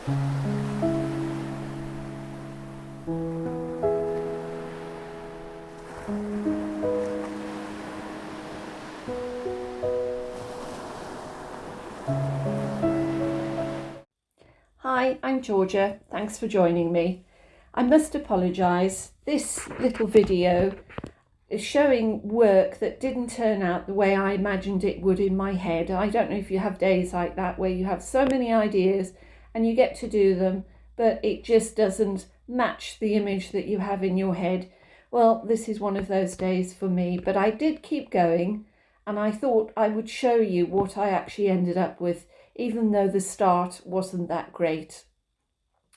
Hi, I'm Georgia. Thanks for joining me. I must apologise. This little video is showing work that didn't turn out the way I imagined it would in my head. I don't know if you have days like that where you have so many ideas and you get to do them, but it just doesn't match the image that you have in your head. Well, this is one of those days for me, but I did keep going and I thought I would show you what I actually ended up with, even though the start wasn't that great.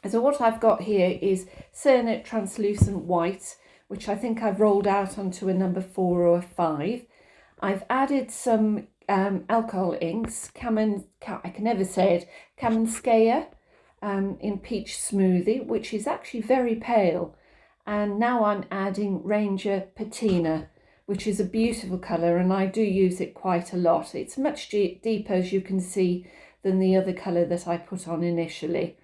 So what I've got here is Cernit Translucent White, which I think I've rolled out onto a number 4 or a 5. I've added some alcohol inks, I can never say it, Kamenskaya in Peach Smoothie, which is actually very pale. And now I'm adding Ranger Patina, which is a beautiful colour, and I do use it quite a lot. It's much deeper, as you can see, than the other colour that I put on initially.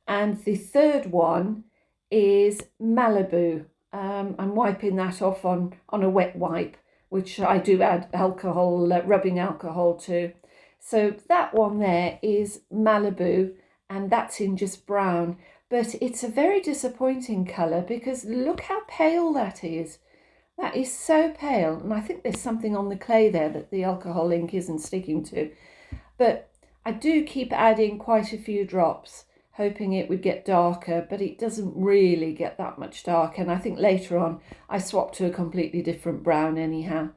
And the third one is Maribu. I'm wiping that off on a wet wipe, which I do add alcohol, rubbing alcohol to. So that one there is Maribu, and that's in just brown. But it's a very disappointing colour because look how pale that is. That is so pale, and I think there's something on the clay there that the alcohol ink isn't sticking to. But I do keep adding quite a few drops, hoping it would get darker, but it doesn't really get that much dark. And I think later on I swapped to a completely different brown anyhow.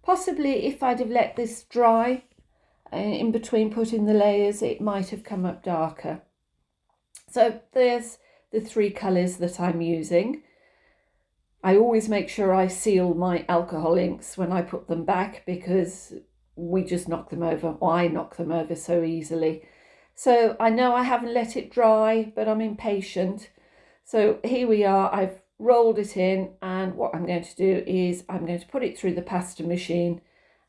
Possibly if I'd have let this dry in between putting the layers, it might have come up darker. So there's the 3 colours that I'm using. I always make sure I seal my alcohol inks when I put them back because we just knock them over, or I knock them over so easily. So I know I haven't let it dry, but I'm impatient. So here we are, I've rolled it in, and what I'm going to do is I'm going to put it through the pasta machine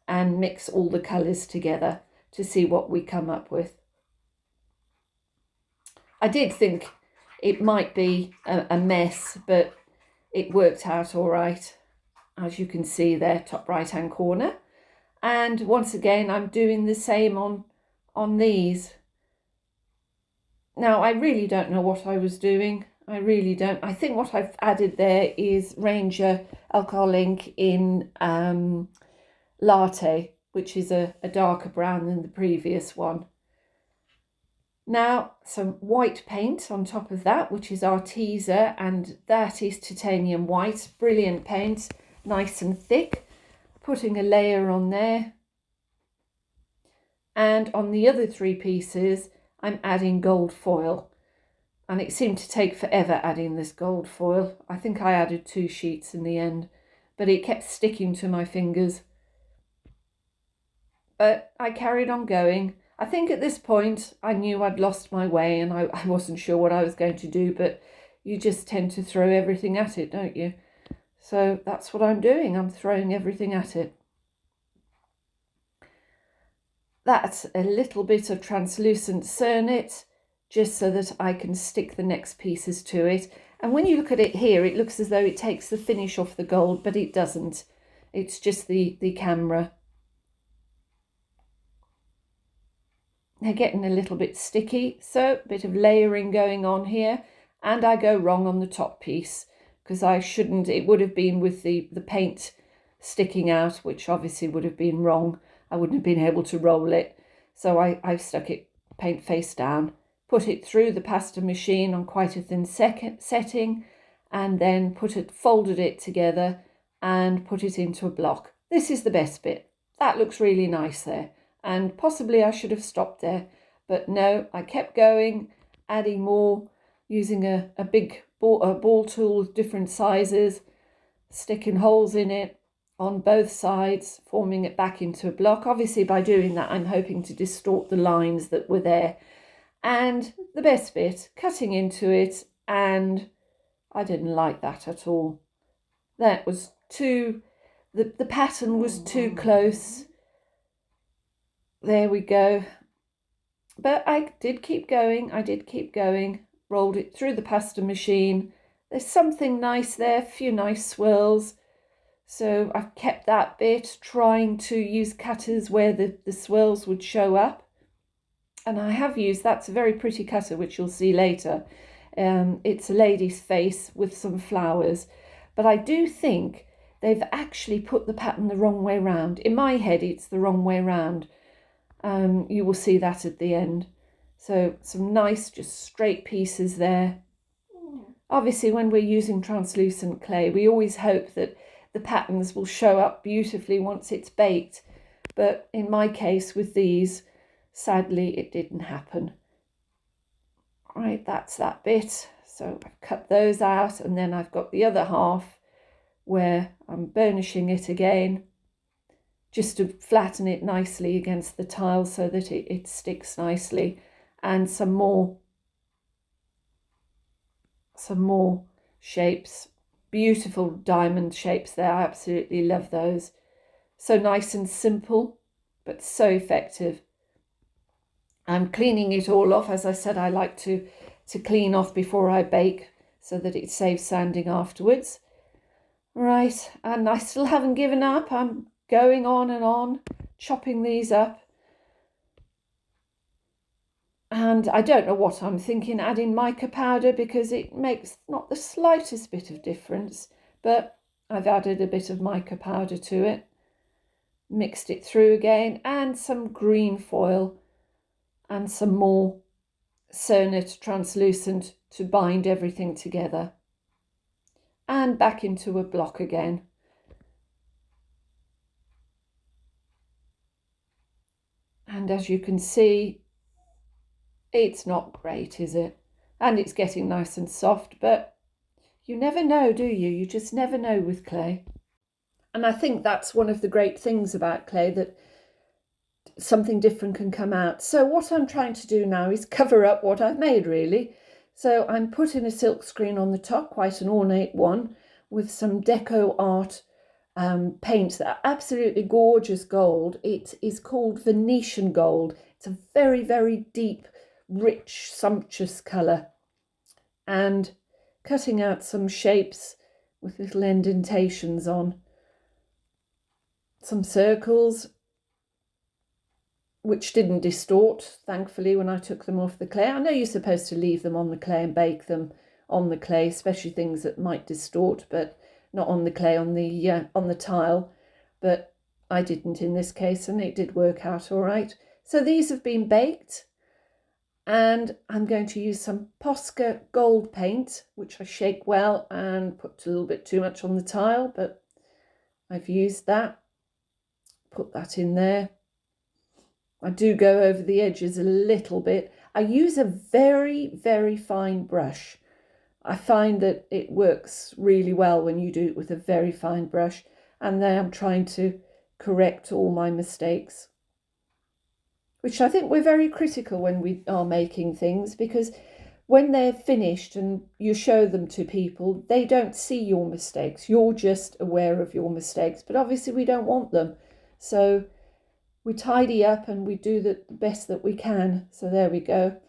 and mix all the colours together to see what we come up with. I did think it might be a mess, but it worked out all right, as you can see there, top right hand corner. And once again, I'm doing the same on these. Now, I really don't know what I was doing. I really don't. I think what I've added there is Ranger alcohol ink in Latte, which is a darker brown than the previous one. Now, some white paint on top of that, which is Arteza, and that is titanium white. Brilliant paint, nice and thick. Putting a layer on there. And on the other 3 pieces, I'm adding gold foil. And it seemed to take forever adding this gold foil. I think I added 2 sheets in the end, but it kept sticking to my fingers. But I carried on going. I think at this point I knew I'd lost my way and I wasn't sure what I was going to do, but you just tend to throw everything at it, don't you? So that's what I'm doing. I'm throwing everything at it. That's a little bit of translucent Cernit, just so that I can stick the next pieces to it. And when you look at it here, it looks as though it takes the finish off the gold, but it doesn't. It's just the camera. They're getting a little bit sticky, so a bit of layering going on here, and I go wrong on the top piece because I shouldn't. It would have been with the paint sticking out, which obviously would have been wrong. I wouldn't have been able to roll it, so I've stuck it paint face down, put it through the pasta machine on quite a thin setting, and then folded it together and put it into a block. This is the best bit. That looks really nice there. And possibly I should have stopped there, but no, I kept going, adding more, using a big ball tool with different sizes, sticking holes in it on both sides, forming it back into a block. Obviously, by doing that, I'm hoping to distort the lines that were there. And the best bit, cutting into it, and I didn't like that at all. That was too, the pattern was too close. There we go. But I did keep going, rolled it through the pasta machine. There's something nice there, a few nice swirls. So I've kept that bit, trying to use cutters where the swirls would show up. And I have used, that's a very pretty cutter, which you'll see later. It's a lady's face with some flowers. But I do think they've actually put the pattern the wrong way round. In my head, it's the wrong way round. You will see that at the end. So some nice, just straight pieces there. Obviously, when we're using translucent clay, we always hope that the patterns will show up beautifully once it's baked. But in my case with these, sadly, it didn't happen. Right, that's that bit. So I've cut those out, and then I've got the other half where I'm burnishing it again, just to flatten it nicely against the tile so that it sticks nicely. And some more shapes, beautiful diamond shapes there. I absolutely love those. So nice and simple, but so effective. I'm cleaning it all off. As I said, I like to clean off before I bake so that it saves sanding afterwards. Right, and I still haven't given up. I'm going on and on, chopping these up. And I don't know what I'm thinking, adding mica powder, because it makes not the slightest bit of difference. But I've added a bit of mica powder to it, mixed it through again, and some green foil and some more Cernit Translucent to bind everything together. And back into a block again. And as you can see, it's not great, is it? And it's getting nice and soft, but you never know, do you? You just never know with clay. And I think that's one of the great things about clay, that something different can come out. So what I'm trying to do now is cover up what I've made, really. So I'm putting a silk screen on the top, quite an ornate one, with some Decoart paints that are absolutely gorgeous gold. It is called Venetian gold. It's a very, very deep, rich, sumptuous colour. And cutting out some shapes with little indentations on. Some circles, which didn't distort, thankfully, when I took them off the clay. I know you're supposed to leave them on the clay and bake them on the clay, especially things that might distort, but not on the clay, on the tile. But I didn't in this case, and it did work out all right. So these have been baked, and I'm going to use some Posca gold paint, which I shake well and put a little bit too much on the tile, but I've used that. Put that in there. I do go over the edges a little bit. I use a very, very fine brush. I find that it works really well when you do it with a very fine brush. And then I'm trying to correct all my mistakes, which I think we're very critical when we are making things, because when they're finished and you show them to people, they don't see your mistakes. You're just aware of your mistakes, but obviously we don't want them. So we tidy up and we do the best that we can. So there we go,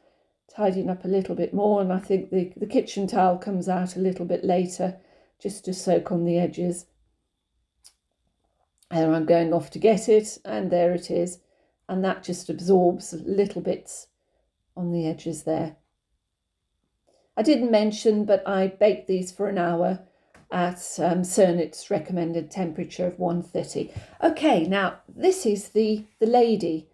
tidying up a little bit more. And I think the kitchen towel comes out a little bit later, just to soak on the edges. And I'm going off to get it, and there it is. And that just absorbs little bits on the edges there. I didn't mention, but I baked these for an hour at Cernit's recommended temperature of 130. Okay, now this is the lady,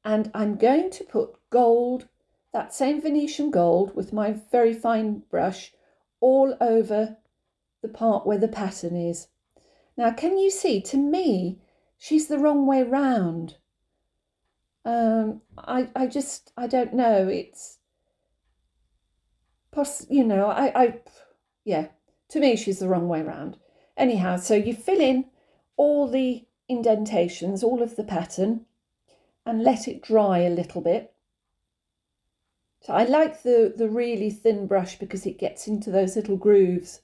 and I'm going to put gold, that same Venetian gold, with my very fine brush all over the part where the pattern is. Now, can you see, to me, she's the wrong way round. I don't know, it's, yeah, to me, she's the wrong way round. Anyhow, so you fill in all the indentations, all of the pattern, and let it dry a little bit. So I like the really thin brush because it gets into those little grooves.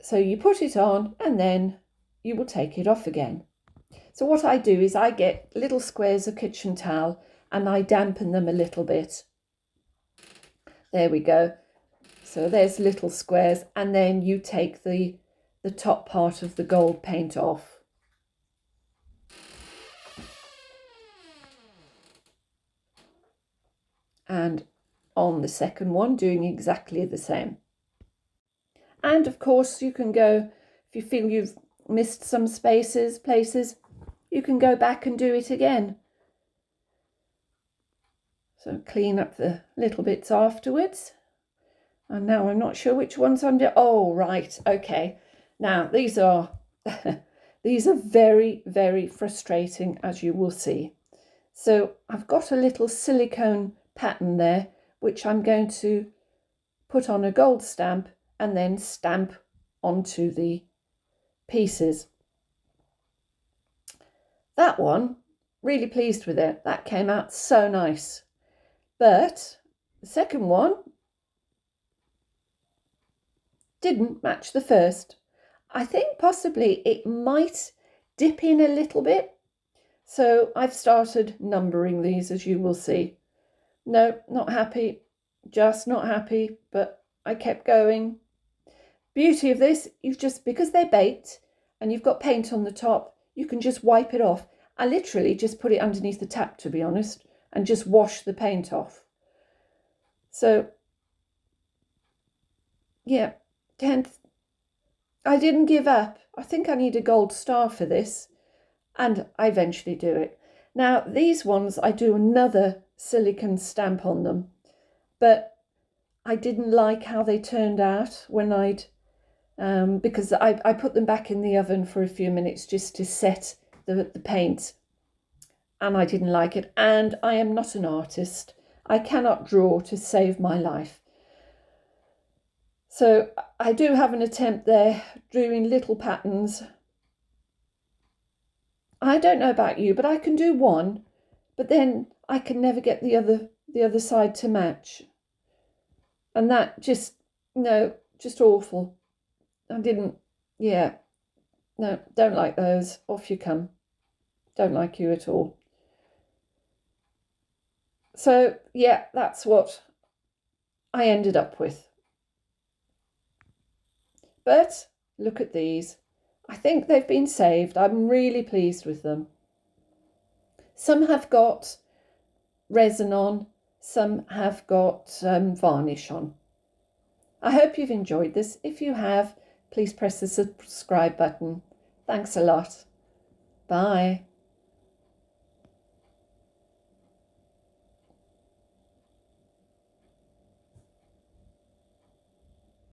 So you put it on and then you will take it off again. So what I do is I get little squares of kitchen towel and I dampen them a little bit. There we go. So there's little squares, and then you take the top part of the gold paint off. And on the second one, doing exactly the same. And of course you can go, if you feel you've missed some places, you can go back and do it again. So clean up the little bits afterwards. And now I'm not sure which ones I'm doing. Oh, right, okay. Now these are these are very, very frustrating, as you will see. So I've got a little silicone pattern there, which I'm going to put on a gold stamp and then stamp onto the pieces. That one, really pleased with it. That came out so nice. But the second one didn't match the first. I think possibly it might dip in a little bit. So I've started numbering these, as you will see. No, not happy, just not happy, but I kept going. Beauty of this, because they're baked and you've got paint on the top, you can just wipe it off. I literally just put it underneath the tap, to be honest, and just wash the paint off. So, yeah, I didn't give up. I think I need a gold star for this, and I eventually do it. Now, these ones, I do another silicone stamp on them, but I didn't like how they turned out when because I put them back in the oven for a few minutes just to set the paint, and I didn't like it. And I am not an artist. I cannot draw to save my life. So I do have an attempt there, doing little patterns. I don't know about you, but I can do one, but then I can never get the other side to match. And that just awful. No, don't like those. Off you come. Don't like you at all. So yeah, that's what I ended up with. But look at these. I think they've been saved. I'm really pleased with them. Some have got resin on, some have got varnish on. I hope you've enjoyed this. If you have, please press the subscribe button. Thanks a lot. Bye.